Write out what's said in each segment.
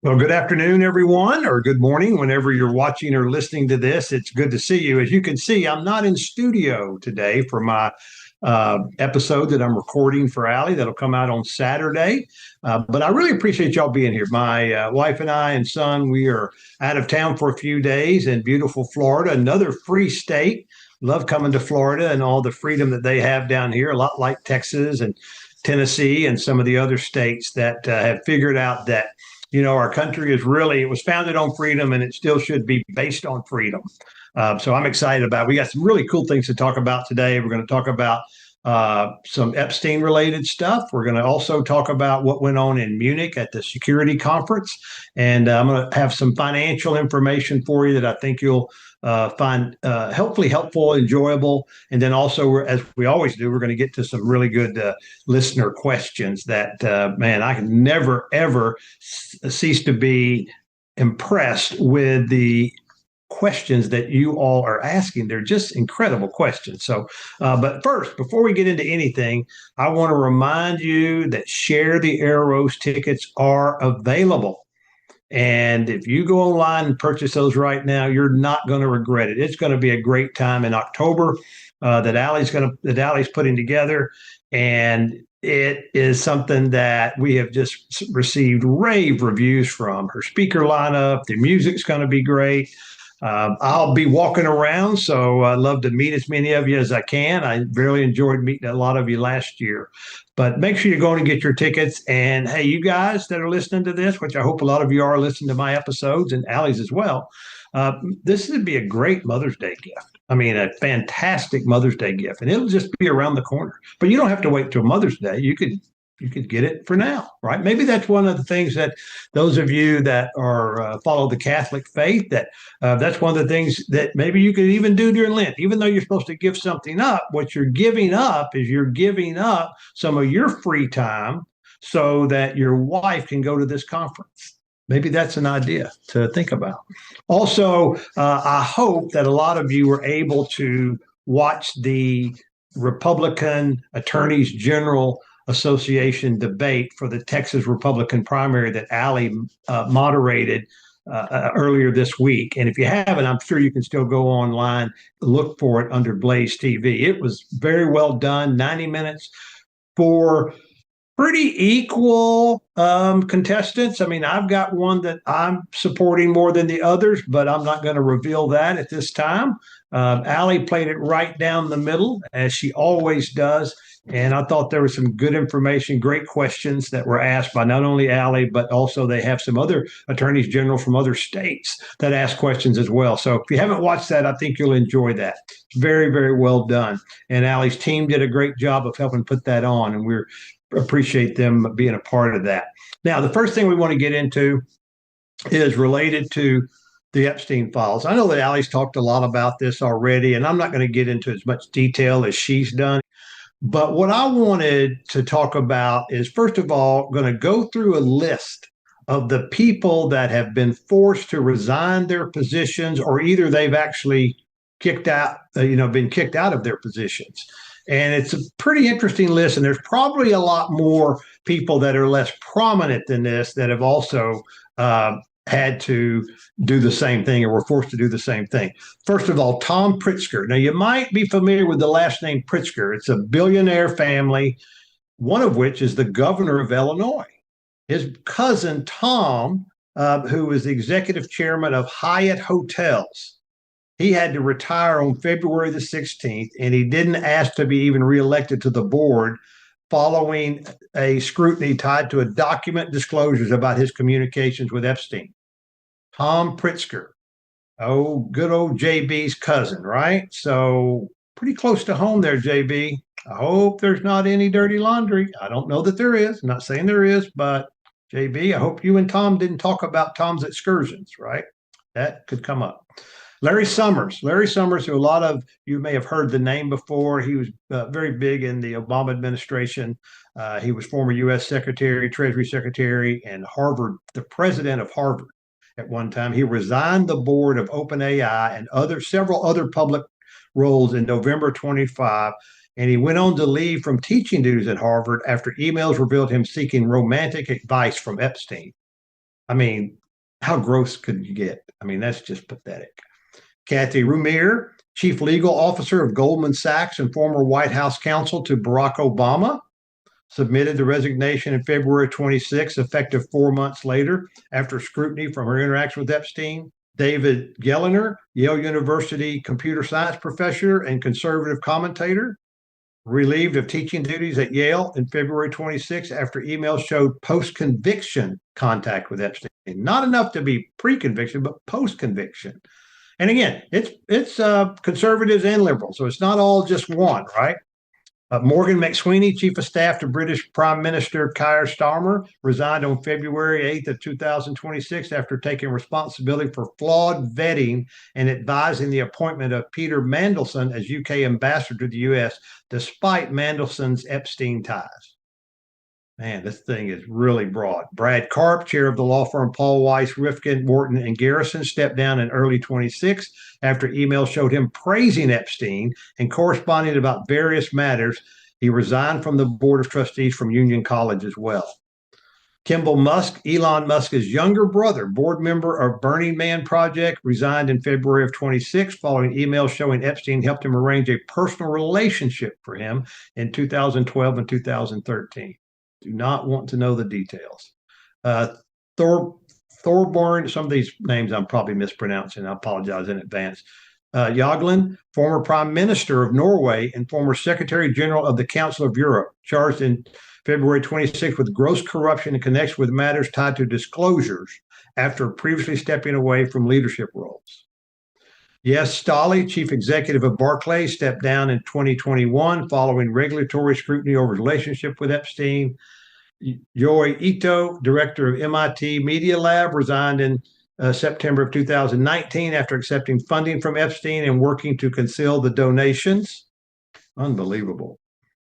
Well, good afternoon, everyone, or good morning, whenever you're watching or listening to this. It's good to see you. As you can see, I'm not in studio today for my episode that I'm recording for Allie that'll come out on Saturday. But I really appreciate y'all being here. My wife and I and son, we are out of town for a few days in beautiful Florida, another free state. Love coming to Florida and all the freedom that they have down here, a lot like Texas and Tennessee and some of the other states that have figured out that our country is really, it was founded on freedom and it still should be based on freedom. So I'm excited about it. We got some really cool things to talk about today. We're going to talk about some Epstein related stuff. We're going to also talk about what went on in Munich at the security conference. And I'm going to have some financial information for you that I think you'll find hopefully helpful, enjoyable. And then also, as we always do, we're going to get to some really good listener questions that, man, I can never, ever cease to be impressed with the questions that you all are asking. They're just incredible questions. So, but first, before we get into anything, I want to remind you that Share the Arrows tickets are available. And if you go online and purchase those right now, you're not going to regret it. It's going to be a great time in October that Allie's putting together, and it is something that we have just received rave reviews from. Her speaker lineup, the music's going to be great. I'll be walking around, so I'd love to meet as many of you as I can. I really enjoyed meeting a lot of you last year. But make sure you're going to get your tickets. And hey, you guys that are listening to this, which I hope a lot of you are listening to my episodes and Allie's as well, this would be a great Mother's Day gift. I mean, a fantastic Mother's Day gift. And it'll just be around the corner. But you don't have to wait till Mother's Day. You could get it for now, right? Maybe that's one of the things that those of you that are follow the Catholic faith, that's one of the things that maybe you could even do during Lent. Even though you're supposed to give something up, what you're giving up is you're giving up some of your free time so that your wife can go to this conference. Maybe that's an idea to think about. Also, I hope that a lot of you were able to watch the Republican Attorneys General Association debate for the Texas Republican primary that Allie moderated earlier this week. And if you haven't, I'm sure you can still go online, look for it under Blaze TV. It was very well done, 90 minutes for pretty equal contestants. I mean, I've got one that I'm supporting more than the others, but I'm not going to reveal that at this time. Allie played it right down the middle, as she always does. And I thought there was some good information, great questions that were asked by not only Allie, but also they have some other attorneys general from other states that ask questions as well. So if you haven't watched that, I think you'll enjoy that. It's very, very well done. And Allie's team did a great job of helping put that on, and we appreciate them being a part of that. Now, the first thing we want to get into is related to the Epstein Files. I know that Allie's talked a lot about this already, and I'm not going to get into as much detail as she's done. But what I wanted to talk about is, first of all, going to go through a list of the people that have been forced to resign their positions, or either they've actually been kicked out of their positions. And it's a pretty interesting list. And there's probably a lot more people that are less prominent than this that have also had to do the same thing, or were forced to do the same thing. First of all, Tom Pritzker. Now, you might be familiar with the last name Pritzker. It's a billionaire family, one of which is the governor of Illinois. His cousin, Tom, who is the executive chairman of Hyatt Hotels, he had to retire on February the 16th, and he didn't ask to be even reelected to the board following a scrutiny tied to a document disclosures about his communications with Epstein. Tom Pritzker, good old JB's cousin, right? So pretty close to home there, JB. I hope there's not any dirty laundry. I don't know that there is. I'm not saying there is, but JB, I hope you and Tom didn't talk about Tom's excursions, right? That could come up. Larry Summers, who a lot of you may have heard the name before. He was very big in the Obama administration. He was former U.S. Secretary, Treasury Secretary, and the president of Harvard at one time. He resigned the board of OpenAI and several other public roles in November 25, and he went on to leave from teaching duties at Harvard after emails revealed him seeking romantic advice from Epstein. I mean, how gross could you get? I mean, that's just pathetic. Kathy Rumier, Chief Legal Officer of Goldman Sachs and former White House counsel to Barack Obama, submitted the resignation in February 26, effective 4 months later, after scrutiny from her interaction with Epstein. David Gelliner, Yale University computer science professor and conservative commentator, relieved of teaching duties at Yale in February 26 after emails showed post-conviction contact with Epstein. Not enough to be pre-conviction, but post-conviction. And again, it's conservatives and liberals, so it's not all just one, right? Morgan McSweeney, Chief of Staff to British Prime Minister Keir Starmer, resigned on February 8th of 2026 after taking responsibility for flawed vetting and advising the appointment of Peter Mandelson as UK ambassador to the US, despite Mandelson's Epstein ties. Man, this thing is really broad. Brad Karp, chair of the law firm Paul Weiss, Rifkin, Wharton, and Garrison, stepped down in early 26 after emails showed him praising Epstein and corresponding about various matters. He resigned from the board of trustees from Union College as well. Kimball Musk, Elon Musk's younger brother, board member of Burning Man Project, resigned in February of 26 following emails showing Epstein helped him arrange a personal relationship for him in 2012 and 2013. Do not want to know the details. Thorborn, some of these names I'm probably mispronouncing. I apologize in advance. Jagland, former Prime Minister of Norway and former Secretary General of the Council of Europe, charged in February 26 with gross corruption in connection with matters tied to disclosures after previously stepping away from leadership roles. Yes, Stuckey, Chief Executive of Barclays, stepped down in 2021 following regulatory scrutiny over his relationship with Epstein. Yoi Ito, Director of MIT Media Lab, resigned in September of 2019 after accepting funding from Epstein and working to conceal the donations. Unbelievable.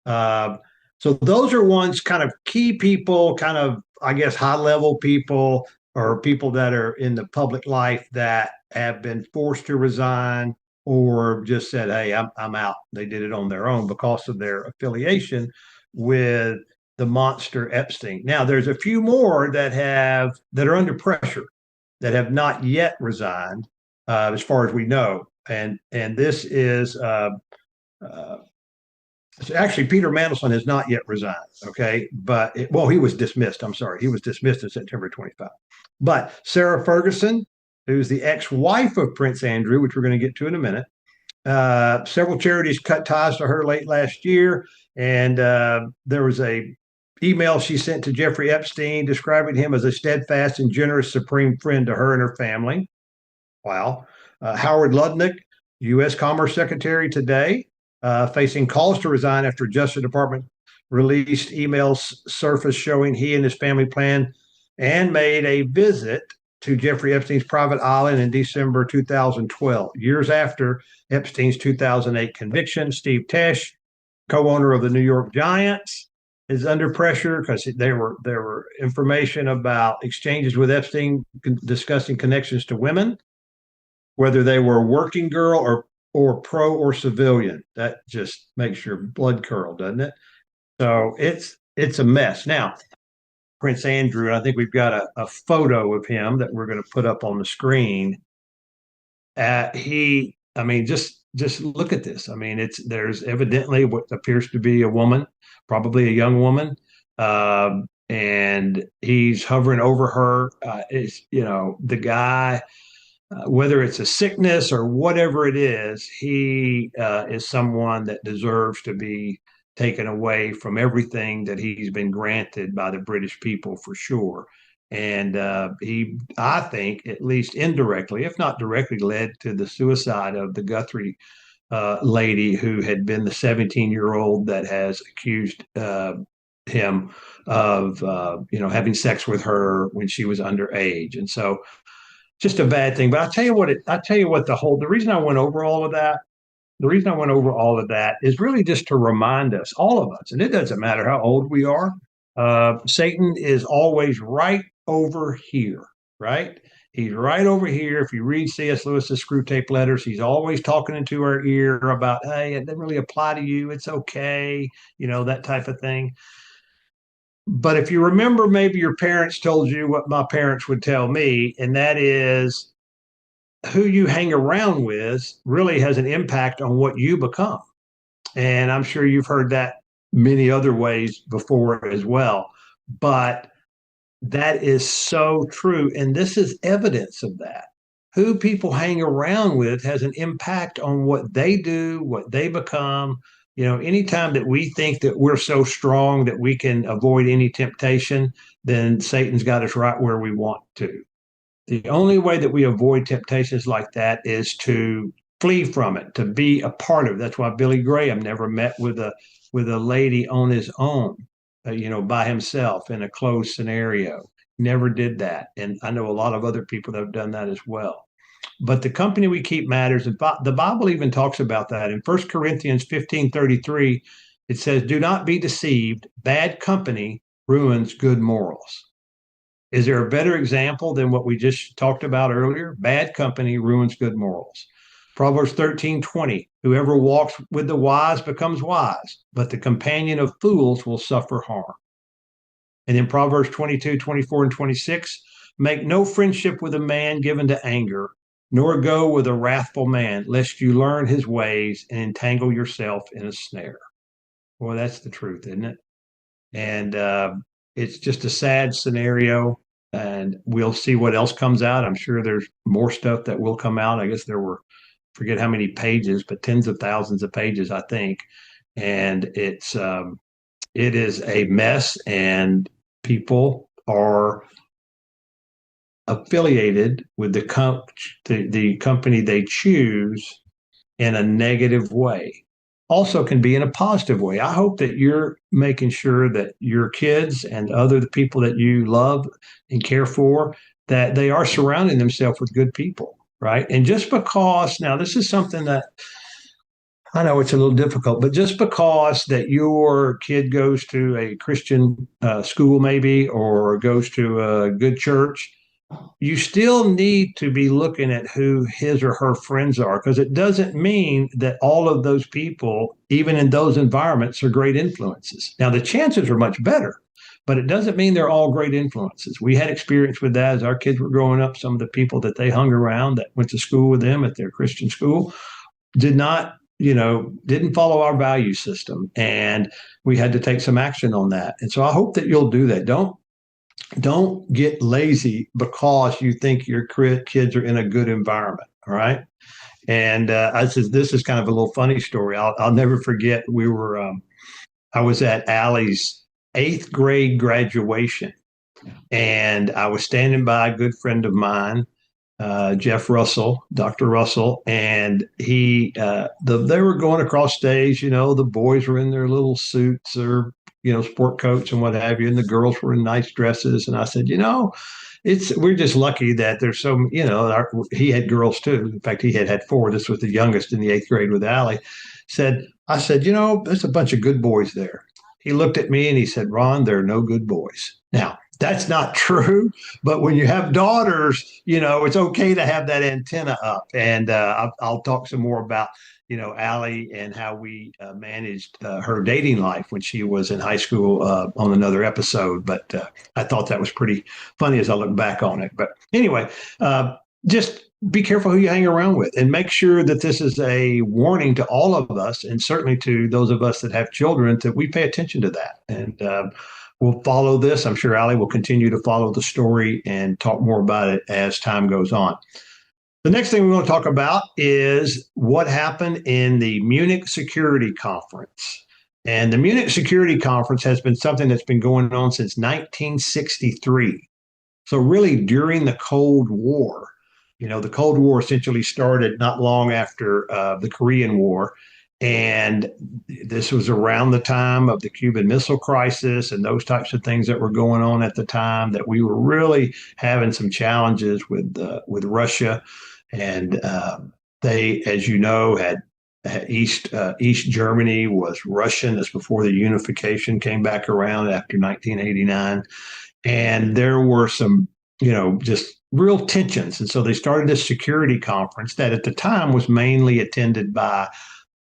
So those are ones kind of key people, kind of, I guess, high-level people or people that are in the public life that have been forced to resign or just said, hey, I'm out. They did it on their own because of their affiliation with the monster Epstein. Now, there's a few more that are under pressure that have not yet resigned, as far as we know. And this is actually Peter Mandelson has not yet resigned. Okay, but he was dismissed. I'm sorry, he was dismissed in September 25. But Sarah Ferguson, who's the ex-wife of Prince Andrew, which we're going to get to in a minute, several charities cut ties to her late last year, and there was a email she sent to Jeffrey Epstein describing him as a steadfast and generous supreme friend to her and her family. Wow. Howard Lutnick, U.S. Commerce Secretary today, facing calls to resign after Justice Department released emails surfaced showing he and his family planned and made a visit to Jeffrey Epstein's private island in December 2012, years after Epstein's 2008 conviction. Steve Tesh, co-owner of the New York Giants, is under pressure because there were information about exchanges with Epstein discussing connections to women, whether they were working girl or pro or civilian. That just makes your blood curl, doesn't it? So it's a mess. Now, Prince Andrew, I think we've got a photo of him that we're going to put up on the screen. Just look at this. I mean, there's evidently what appears to be a woman, probably a young woman, and he's hovering over her. The guy, whether it's a sickness or whatever it is, he is someone that deserves to be taken away from everything that he's been granted by the British people, for sure. And he, I think, at least indirectly, if not directly, led to the suicide of the Guthrie lady who had been the 17-year-old that has accused him of having sex with her when she was underage. And so just a bad thing. But the reason I went over all of that, is really just to remind us, all of us, and it doesn't matter how old we are, Satan is always right over here, right? He's right over here. If you read C.S. Lewis's Screw Tape Letters, he's always talking into our ear about, hey, it doesn't really apply to you. It's okay, that type of thing. But if you remember, maybe your parents told you what my parents would tell me, and that is who you hang around with really has an impact on what you become. And I'm sure you've heard that many other ways before as well. But that is so true. And this is evidence of that. Who people hang around with has an impact on what they do, what they become. Anytime that we think that we're so strong that we can avoid any temptation, then Satan's got us right where we want to. The only way that we avoid temptations like that is to flee from it, to be a part of it. That's why Billy Graham never met with a lady on his own, by himself in a closed scenario. Never did that. And I know a lot of other people that have done that as well. But the company we keep matters. And the Bible even talks about that. In 1 Corinthians 15:33, it says, "Do not be deceived. Bad company ruins good morals." Is there a better example than what we just talked about earlier? Bad company ruins good morals. Proverbs 13:20, "Whoever walks with the wise becomes wise, but the companion of fools will suffer harm." And in Proverbs 22:24 and 26, "Make no friendship with a man given to anger, nor go with a wrathful man, lest you learn his ways and entangle yourself in a snare." Well, that's the truth, isn't it? And it's just a sad scenario. And we'll see what else comes out. I'm sure there's more stuff that will come out. I guess there were, forget how many pages, but tens of thousands of pages, I think. And it is a mess, and people are affiliated with the company they choose in a negative way. Also can be in a positive way. I hope that you're making sure that your kids and other people that you love and care for, that they are surrounding themselves with good people, right? And just because, now this is something that I know it's a little difficult, but just because that your kid goes to a Christian school maybe, or goes to a good church, you still need to be looking at who his or her friends are, because it doesn't mean that all of those people, even in those environments, are great influences. Now, the chances are much better, but it doesn't mean they're all great influences. We had experience with that as our kids were growing up. Some of the people that they hung around that went to school with them at their Christian school didn't follow our value system, and we had to take some action on that. And so I hope that you'll do that. Don't get lazy because you think your kids are in a good environment. All right. And this is kind of a little funny story. I'll never forget. I was at Allie's 8th grade graduation, and I was standing by a good friend of mine, Jeff Russell, Dr. Russell, and they were going across stage. The boys were in their little suits or sport coats and what have you, and the girls were in nice dresses. And I said, we're just lucky that there's so, he had girls too. In fact, he had 4. This was the youngest in the 8th grade with Allie. I said, there's a bunch of good boys there. He looked at me and he said, "Ron, there are no good boys." Now, that's not true, but when you have daughters, it's okay to have that antenna up. And I'll talk some more about Allie and how we managed her dating life when she was in high school on another episode. But I thought that was pretty funny as I look back on it. But anyway, just be careful who you hang around with, and make sure that this is a warning to all of us, and certainly to those of us that have children, that we pay attention to that. And we'll follow this. I'm sure Allie will continue to follow the story and talk more about it as time goes on. The next thing we want to talk about is what happened in the Munich Security Conference. And the Munich Security Conference has been something that's been going on since 1963. So really during the Cold War. The Cold War essentially started not long after the Korean War. And this was around the time of the Cuban Missile Crisis and those types of things that were going on at the time, that we were really having some challenges with Russia. And they, as you know, had East Germany was Russian. That's before the unification came back around after 1989. And there were some, just real tensions. And so they started this security conference that at the time was mainly attended by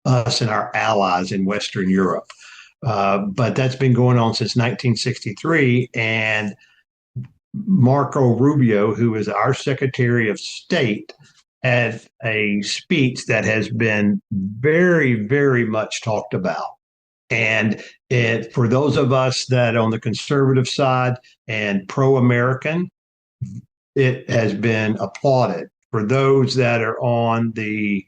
us and our allies in Western Europe. but that's been going on since 1963. And Marco Rubio, who is our Secretary of State, had a speech that has been very, very much talked about. And for those of us that on the conservative side and pro-American, it has been applauded. For those that are on the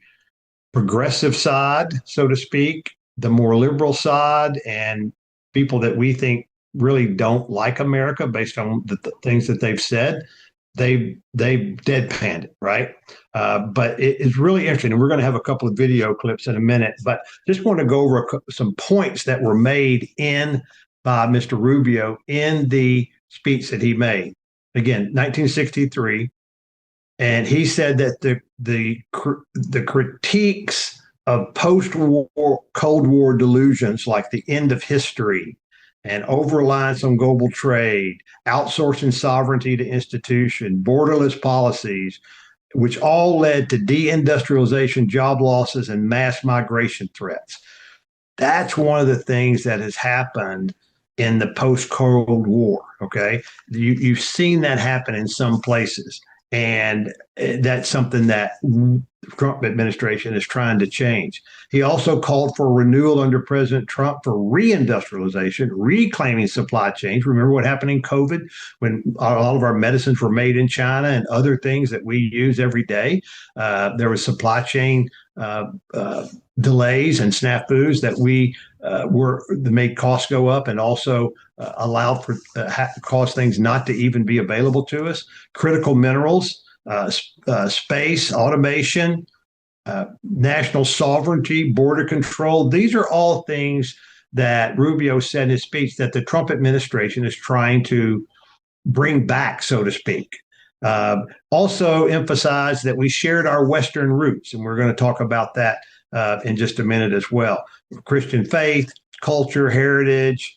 progressive side, so to speak, the more liberal side, and people that we think really don't like America based on the things that they've said, they deadpanned it, right? But it's really interesting, and we're going to have a couple of video clips in a minute. But just want to go over some points that were made by Mr. Rubio in the speech that he made. Again, 1963, and he said that the critiques of post-war Cold War delusions like the end of history and over-reliance on global trade, outsourcing sovereignty to institution, borderless policies, which all led to deindustrialization, job losses, and mass migration threats. That's one of the things that has happened in the post-Cold War, okay? You've seen that happen in some places, and that's something that the Trump administration is trying to change. He also called for renewal under President Trump for reindustrialization, reclaiming supply chains. Remember what happened in COVID when all of our medicines were made in China and other things that we use every day? There was supply chain delays and snafus that that made costs go up and also allowed for caused things not to even be available to us. Critical minerals, space, automation, national sovereignty, border control. These are all things that Rubio said in his speech that the Trump administration is trying to bring back, so to speak. Also emphasized that we shared our Western roots, and we're going to talk about that in just a minute as well. Christian faith, culture, heritage,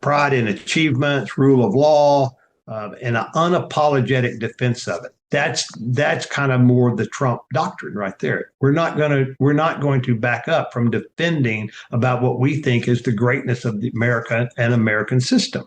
pride in achievements, rule of law, and an unapologetic defense of it. That's kind of more the Trump doctrine right there. We're not going to back up from defending about what we think is the greatness of the American system.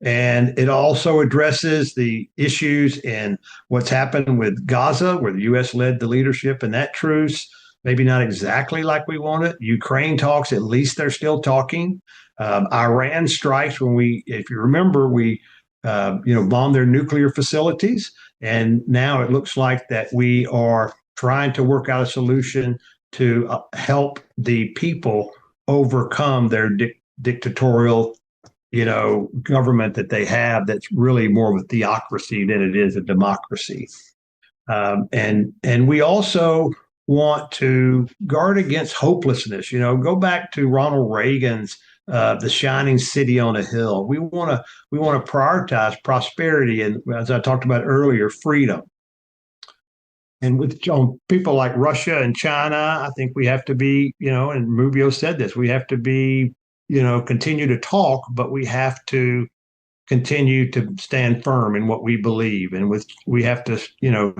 And it also addresses the issues in what's happened with Gaza, where the U.S. led the leadership in that truce. Maybe not exactly like we want it. Ukraine talks, at least they're still talking. Iran strikes if you remember, we bombed their nuclear facilities. And now it looks like that we are trying to work out a solution to help the people overcome their dictatorial government that they have that's really more of a theocracy than it is a democracy. And we also want to guard against hopelessness. Go back to Ronald Reagan's the shining city on a hill. We want to prioritize prosperity and, as I talked about earlier, freedom. And with people like Russia and China, I think we have to be, and Rubio said this, we have to be, continue to talk, but we have to continue to stand firm in what we believe. And we have to,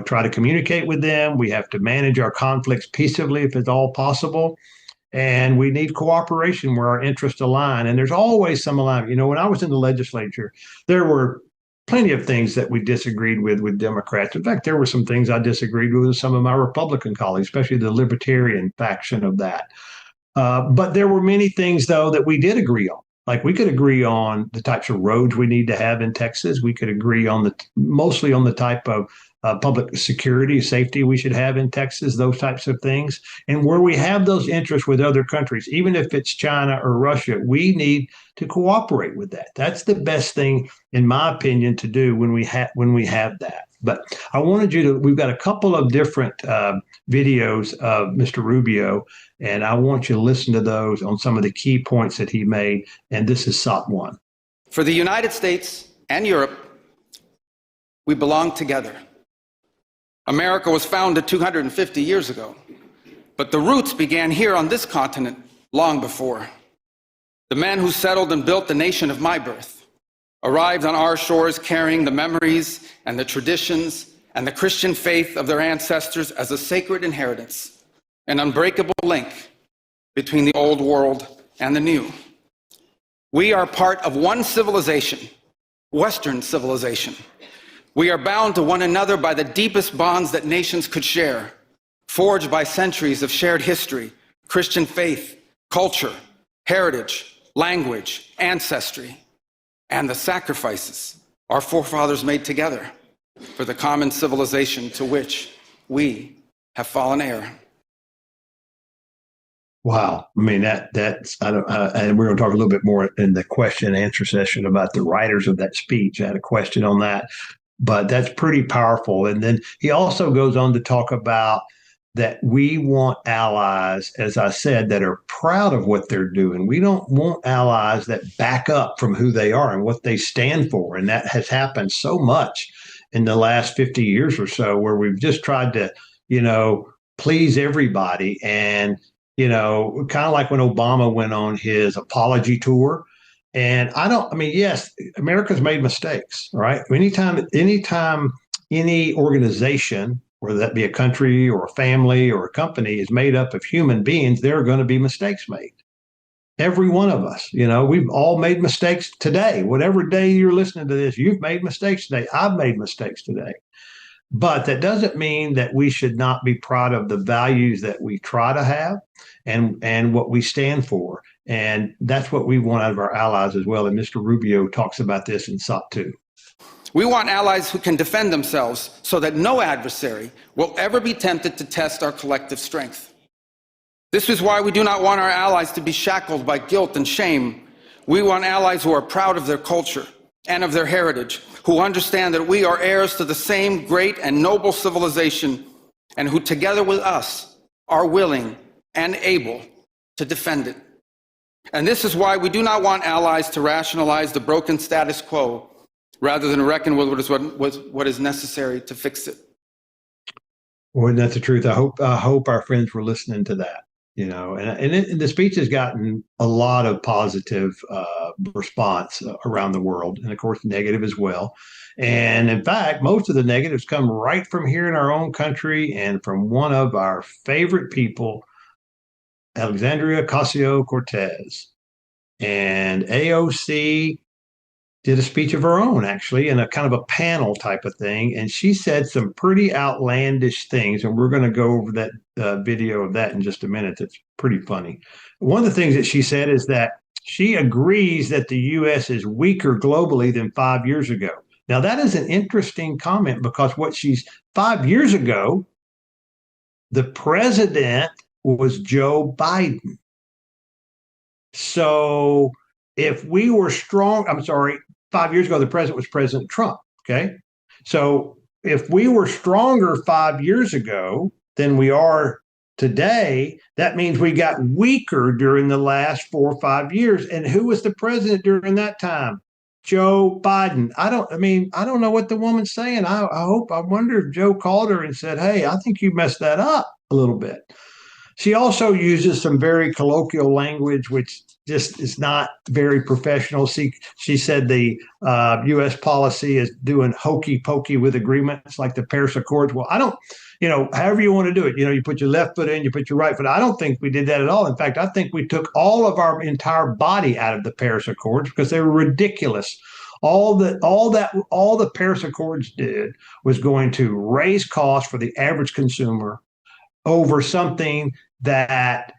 try to communicate with them. We have to manage our conflicts peaceably if it's all possible. And we need cooperation where our interests align. And there's always some alignment. When I was in the legislature, there were plenty of things that we disagreed with Democrats. In fact, there were some things I disagreed with some of my Republican colleagues, especially the libertarian faction of that. But there were many things, though, that we did agree on. Like we could agree on the types of roads we need to have in Texas. We could agree on mostly on the type of public security, safety we should have in Texas, those types of things. And where we have those interests with other countries, even if it's China or Russia, we need to cooperate with that. That's the best thing, in my opinion, to do when we have that. But I wanted we've got a couple of different videos of Mr. Rubio, and I want you to listen to those on some of the key points that he made. And this is SOT 1. For the United States and Europe, we belong together. America was founded 250 years ago, but the roots began here on this continent long before. The men who settled and built the nation of my birth arrived on our shores carrying the memories and the traditions and the Christian faith of their ancestors as a sacred inheritance, an unbreakable link between the old world and the new. We are part of one civilization, Western civilization. We are bound to one another by the deepest bonds that nations could share, forged by centuries of shared history, Christian faith, culture, heritage, language, ancestry, and the sacrifices our forefathers made together for the common civilization to which we have fallen heir. Wow. I mean, that's, I don't, and we're going to talk a little bit more in the question and answer session about the writers of that speech. I had a question on that, but that's pretty powerful. And then he also goes on to talk about that we want allies, as I said, that are proud of what they're doing. We don't want allies that back up from who they are and what they stand for. And that has happened so much in the last 50 years or so, where we've just tried to, please everybody. And, kind of like when Obama went on his apology tour. And yes, America's made mistakes, right? Anytime any organization, whether that be a country or a family or a company, is made up of human beings, there are going to be mistakes made. Every one of us, we've all made mistakes today. Whatever day you're listening to this, you've made mistakes today. I've made mistakes today. But that doesn't mean that we should not be proud of the values that we try to have and what we stand for. And that's what we want out of our allies as well. And Mr. Rubio talks about this in SOP 2. We want allies who can defend themselves so that no adversary will ever be tempted to test our collective strength. This is why we do not want our allies to be shackled by guilt and shame. We want allies who are proud of their culture and of their heritage, who understand that we are heirs to the same great and noble civilization, and who together with us are willing and able to defend it. And this is why we do not want allies to rationalize the broken status quo rather than reckon with what is necessary to fix it. Well, that's the truth. I hope our friends were listening to that. And the speech has gotten a lot of positive response around the world, and of course negative as well. And in fact, most of the negatives come right from here in our own country and from one of our favorite people, Alexandria Ocasio-Cortez. And AOC did a speech of her own, actually, in a kind of a panel type of thing. And she said some pretty outlandish things. And we're going to go over that video of that in just a minute. That's pretty funny. One of the things that she said is that she agrees that the U.S. is weaker globally than 5 years ago. Now, that is an interesting comment, because 5 years ago, the president was Joe Biden. So if we were strong, 5 years ago, the president was President Trump. Okay. So if we were stronger 5 years ago than we are today, that means we got weaker during the last 4 or 5 years. And who was the president during that time? Joe Biden. I don't know what the woman's saying. I wonder if Joe called her and said, hey, I think you messed that up a little bit. She also uses some very colloquial language, which just is not very professional. She said the U.S. policy is doing hokey pokey with agreements like the Paris Accords. Well, I don't, however you want to do it, you put your left foot in, you put your right foot. I don't think we did that at all. In fact, I think we took all of our entire body out of the Paris Accords because they were ridiculous. All the Paris Accords did was going to raise costs for the average consumer over something that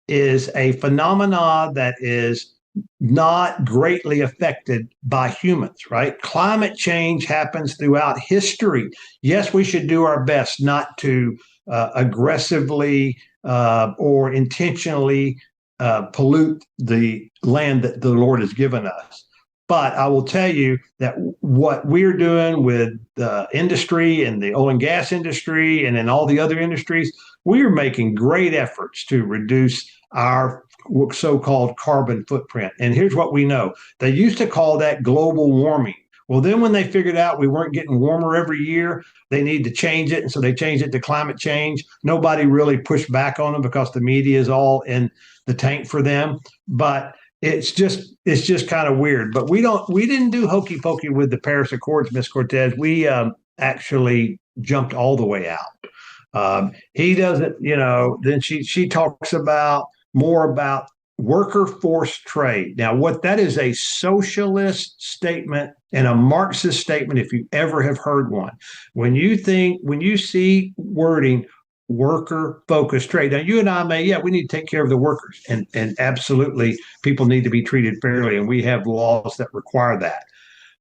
is a phenomena that is not greatly affected by humans, right? Climate change happens throughout history. Yes, we should do our best not to aggressively or intentionally pollute the land that the Lord has given us. But I will tell you that what we're doing with the industry and the oil and gas industry and in all the other industries, we are making great efforts to reduce our so-called carbon footprint. And here's what we know. They used to call that global warming. Well, then when they figured out we weren't getting warmer every year, they need to change it. And so they changed it to climate change. Nobody really pushed back on them because the media is all in the tank for them. But it's just kind of weird. But we didn't do hokey pokey with the Paris Accords, Miss Cortez. We actually jumped all the way out. He doesn't, then she talks about more about worker force trade. Now, what that is, a socialist statement and a Marxist statement, if you ever have heard one. When you see wording, worker focused trade. Now, you and I we need to take care of the workers, and absolutely people need to be treated fairly, and we have laws that require that.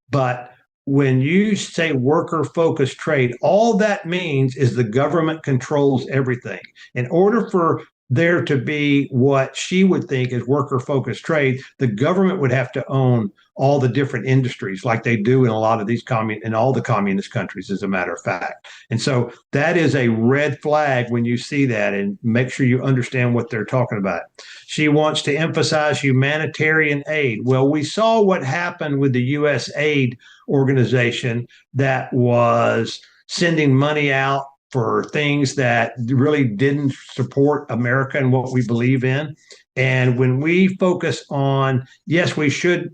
But when you say worker focused trade, all that means is the government controls everything. In order for there to be what she would think is worker focused trade, the government would have to own all the different industries like they do in a lot of these in all the communist countries, as a matter of fact. And so that is a red flag when you see that, and make sure you understand what they're talking about. She wants to emphasize humanitarian aid. Well, we saw what happened with the U.S. aid organization that was sending money out for things that really didn't support America and what we believe in. And when we focus on, yes, we should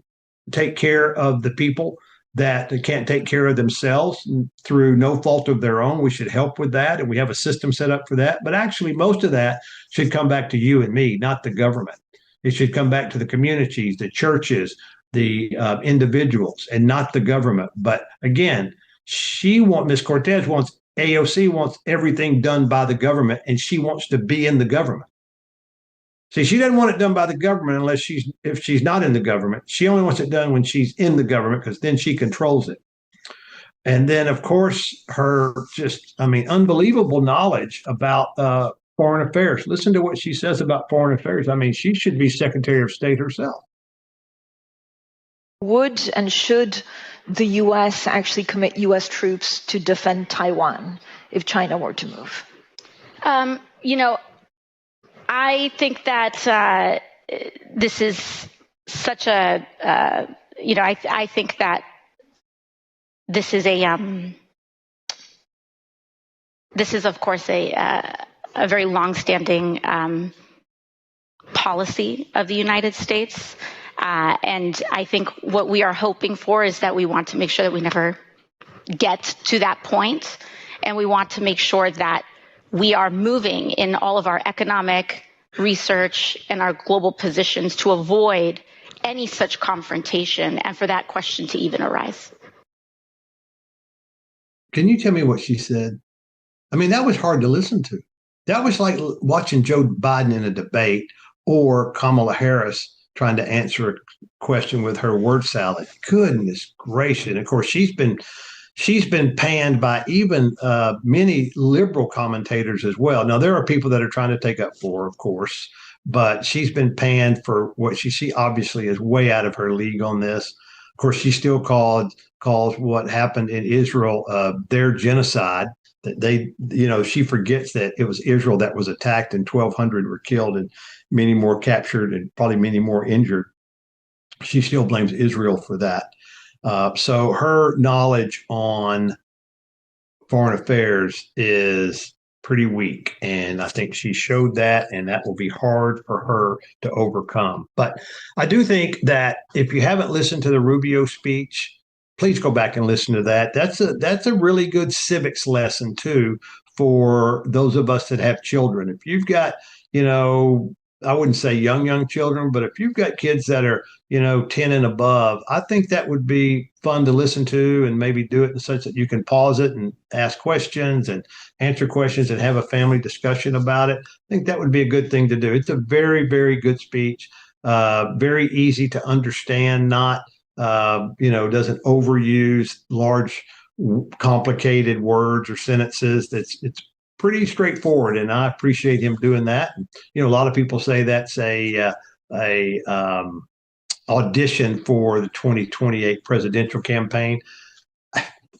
take care of the people that can't take care of themselves through no fault of their own, we should help with that. And we have a system set up for that. But actually, most of that should come back to you and me, not the government. It should come back to the communities, the churches, the individuals, and not the government. But again, Ms. Cortez wants AOC wants everything done by the government, and she wants to be in the government. See, she doesn't want it done by the government if she's not in the government. She only wants it done when she's in the government, because then she controls it. And then, of course, her unbelievable knowledge about foreign affairs. Listen to what she says about foreign affairs. I mean, she should be Secretary of State herself. Would and should the U.S. actually commit U.S. troops to defend Taiwan if China were to move? I think that this is such a, I think that this is of course a very longstanding policy of the United States. And I think what we are hoping for is that we want to make sure that we never get to that point, and we want to make sure that we are moving in all of our economic research and our global positions to avoid any such confrontation and for that question to even arise. Can you tell me what she said? I mean, that was hard to listen to. That was like watching Joe Biden in a debate or Kamala Harris trying to answer a question with her word salad. Goodness gracious. And of course, she's been panned by even many liberal commentators as well. Now, there are people that are trying to take up for her, of course, but she's been panned for what she obviously is way out of her league on this. Of course, she still calls what happened in Israel their genocide. That she forgets that it was Israel that was attacked and 1,200 were killed and many more captured and probably many more injured. She still blames Israel for that. So her knowledge on foreign affairs is pretty weak. And I think she showed that, and that will be hard for her to overcome. But I do think that if you haven't listened to the Rubio speech, please go back and listen to that. That's a really good civics lesson, too, for those of us that have children. If you've got, I wouldn't say young children, but if you've got kids that are, 10 and above, I think that would be fun to listen to, and maybe do it in such that you can pause it and ask questions and answer questions and have a family discussion about it. I think that would be a good thing to do. It's a very, very good speech, very easy to understand, not, doesn't overuse large, complicated words or sentences. It's pretty straightforward, and I appreciate him doing that. A lot of people say that's a audition for the 2028 presidential campaign.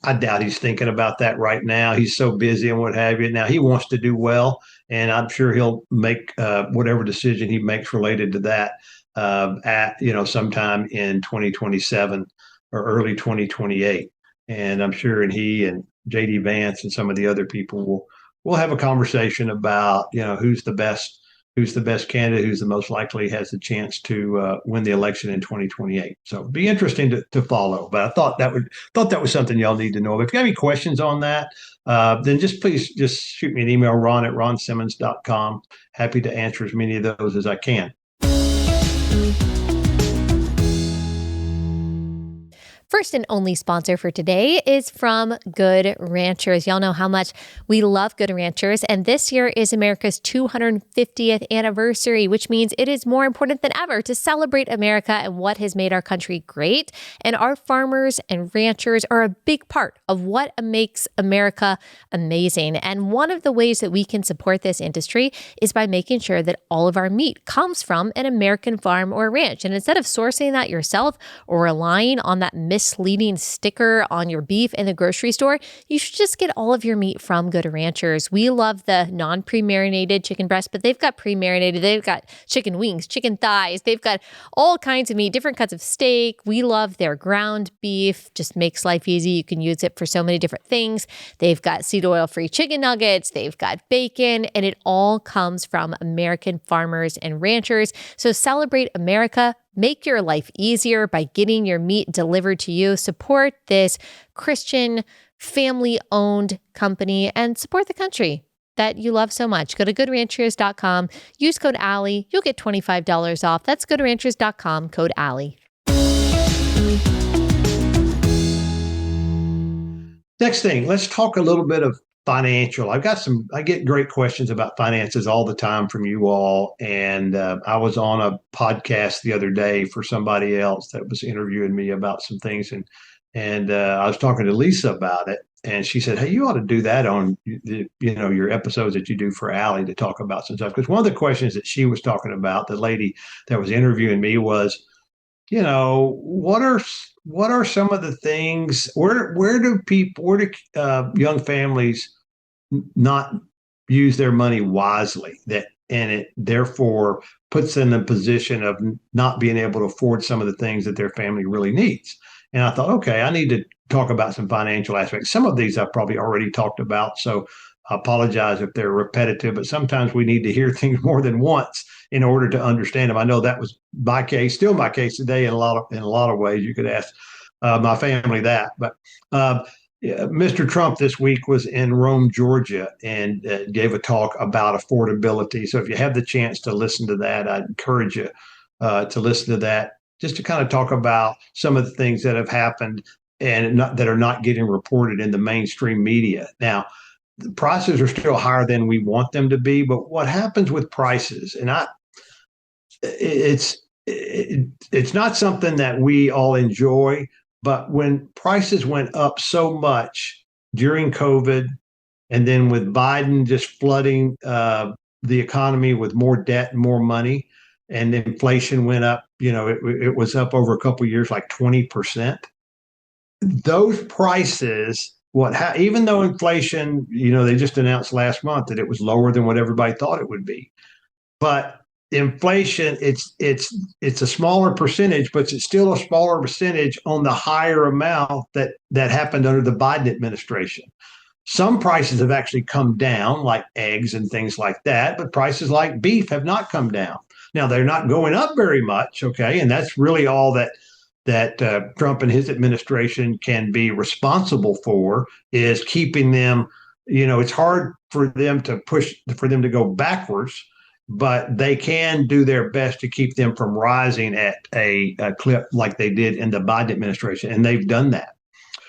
I doubt he's thinking about that right now. He's so busy and what have you. Now, he wants to do well, and I'm sure he'll make whatever decision he makes related to that sometime in 2027 or early 2028. And I'm sure he and J.D. Vance and some of the other people we'll have a conversation about, who's the best candidate, who's the most likely has the chance to win the election in 2028. So it'd be interesting to follow. But I thought that was something y'all need to know. If you have any questions on that, then please shoot me an email, ron@ronsimmons.com. Happy to answer as many of those as I can. First and only sponsor for today is from Good Ranchers. Y'all know how much we love Good Ranchers, and this year is America's 250th anniversary, which means it is more important than ever to celebrate America and what has made our country great. And our farmers and ranchers are a big part of what makes America amazing. And one of the ways that we can support this industry is by making sure that all of our meat comes from an American farm or ranch. And instead of sourcing that yourself or relying on that misleading sticker on your beef in the grocery store, you should just get all of your meat from Good Ranchers. We love the non-pre-marinated chicken breast, but they've got pre-marinated. They've got chicken wings, chicken thighs. They've got all kinds of meat, different cuts of steak. We love their ground beef. Just makes life easy. You can use it for so many different things. They've got seed oil-free chicken nuggets. They've got bacon, and it all comes from American farmers and ranchers. So celebrate America. Make your life easier by getting your meat delivered to you. Support this Christian, family-owned company and support the country that you love so much. Go to goodranchers.com. Use code Allie. You'll get $25 off. That's goodranchers.com, code Allie. Next thing, let's talk a little bit of financial. I get great questions about finances all the time from you all. And I was on a podcast the other day for somebody else that was interviewing me about some things. And I was talking to Lisa about it. And she said, hey, you ought to do that on your episodes that you do for Allie to talk about some stuff. Because one of the questions that she was talking about, the lady that was interviewing me, was, what are some of the things, where do young families not use their money wisely, and it therefore puts them in a position of not being able to afford some of the things that their family really needs? And I thought, okay, I need to talk about some financial aspects. Some of these I've probably already talked about, so I apologize if they're repetitive, but sometimes we need to hear things more than once in order to understand them. I know that was my case, still my case today in a lot of ways. You could ask my family that, but Mr. Trump this week was in Rome, Georgia, and gave a talk about affordability. So if you have the chance to listen to that, I'd encourage you to listen to that, just to kind of talk about some of the things that have happened and that are not getting reported in the mainstream media. Now, the prices are still higher than we want them to be, but what happens with prices, and it's not something that we all enjoy, but when prices went up so much during COVID, and then with Biden just flooding the economy with more debt and more money, and inflation went up, it was up over a couple of years, like 20%. Those prices, even though inflation, they just announced last month that it was lower than what everybody thought it would be, but inflation, it's a smaller percentage, but it's still a smaller percentage on the higher amount that happened under the Biden administration. Some prices have actually come down, like eggs and things like that, but prices like beef have not come down. Now, they're not going up very much, okay, and that's really all that Trump and his administration can be responsible for, is keeping them, it's hard for them to go backwards, but they can do their best to keep them from rising at a clip like they did in the Biden administration, and they've done that.